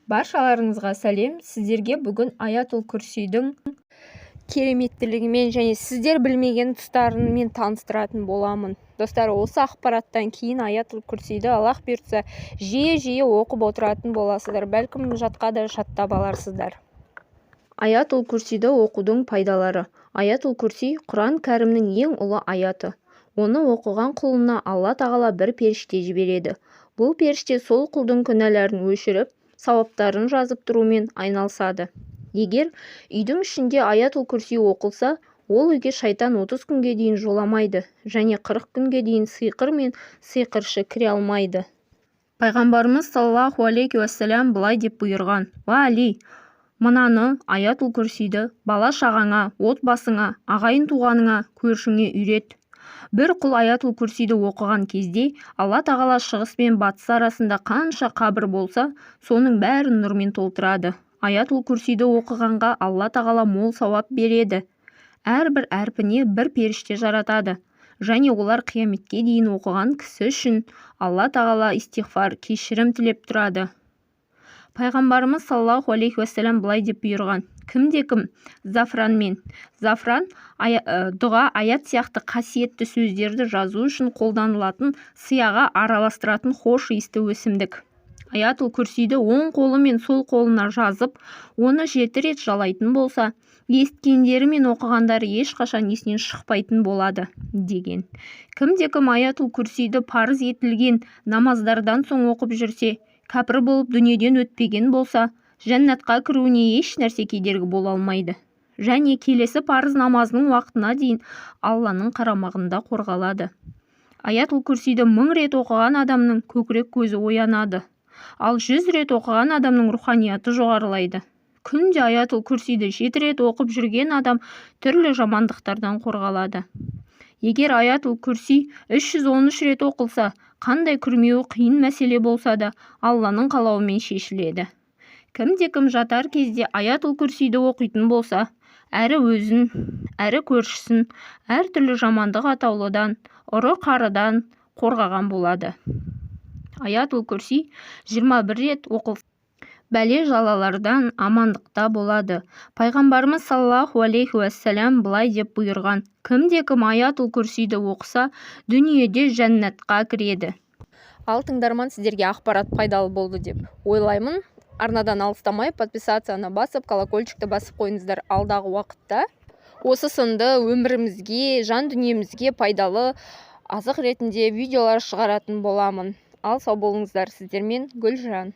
Баршаларыңызға сәлем. Сіздерге бүгін Аятул Курсидің кереметтілігімен және сіздер білмеген тұстарымен таныстыратын боламын. Достар, осы ақпараттан кейін Аятул Курсиді Аллах бұйыртса жиі оқып отыратын боласыздар. Бәлкім жатқа да жаттап аларсыздар. Аятул Курсиді оқудың пайдалары. Аятул Курси Құран кәрімнің ең ұлы аяты. Оны оқыған құлына Алла тағала бір періште жібереді. Бұл періште сол құлдың күнәларын өшіріп, сауаптарын жазып тұрумен айналысады. Егер үйдің ішінде Аятул Курси оқылса, ол үйге шайтан 30 күнге дейін жоламайды, және 40 күнге дейін сиқыр мен сиқыршы кіре алмайды. Пайғамбарымыз саллаллаху алейхи уассалам былай деп бұйырған: «Ва Али, мынаны Аятул Курсиді бала шағаңа, отбасыңа, ағайын туғаныңа, көршіңе үйрет». Бір құл Аятул Курсиді оқыған кезде Алла тағала шығыс пен батыс арасында қанша қабір болса, соның бәрін нұрмен толтырады. Аятул Курсиді оқығанға Алла тағала мол сауап береді. Әрбір әрпіне бір періште жаратады, және олар қияметке дейін оқыған кісі үшін Алла тағала истиғфар, кешірім тілеп тұрады. Пайғамбарымыз саллаллаху алейхи уассалам былай деп бұйырған: кімде-кім зафранмен, зафран дұға, аят сияқты қасиетті сөздерді жазу үшін қолданылатын сияға араластыратын хош иісті өсімдік. Аятул Курсиді оң қолы мен сол қолына жазып, оны 7 рет жалайтын болса, естігендері мен оқығандары ешқашан есінен шықпайтын болады деген. Кімде-кім Аятул Курсиді парыз етілген намаздардан соң оқып жүрсе, кәпір болып дүниеден өтпеген болса, жәннатқа кіруіне еш нәрсе кедергі бола алмайды. Және келесі парыз намазының уақытына дейін Алланың қарамағында қорғалады. Аятул Курсиді 1000 рет оқыған адамның көкірек көзі оянады, ал 100 рет оқыған адамның руханияты жоғарылайды. Күнде Аятул Курсиді 7 рет оқып жүрген адам түрлі жамандықтардан қорғалады. Егер Аятул Курси 313 рет оқылса, қандай күрмеуі қиын мәселе болса да, Алланың қалауымен шешіледі. Кімде-кім жатар кезде Аятул Курсиді оқитын болса, әрі өзін, әрі көршісін әртүрлі жамандық атаулыдан, ұры-қарыдан қорғаған болады. Аятул Курси 21 рет оқылса, бәле жалалардан амандықта болады. Пайғамбарымыз саллаллаху алейхи уассалам былай деп бұйырған: кімде-кім Аятул Курсиді оқыса, дүниеде жәннатқа кіреді. Ал тыңдарман, сіздерге ақпарат пайдалы болды деп ойлаймын. Арнадан алыстамай, подписацияны басып, колокольчикті басып қойыңыздар. Алдағы уақытта осы сынды өмірімізге, жан дүниемізге пайдалы азық ретінде видеолар шығаратын боламын. Ал сау болыңыздар. Сіздермен Гүлжан.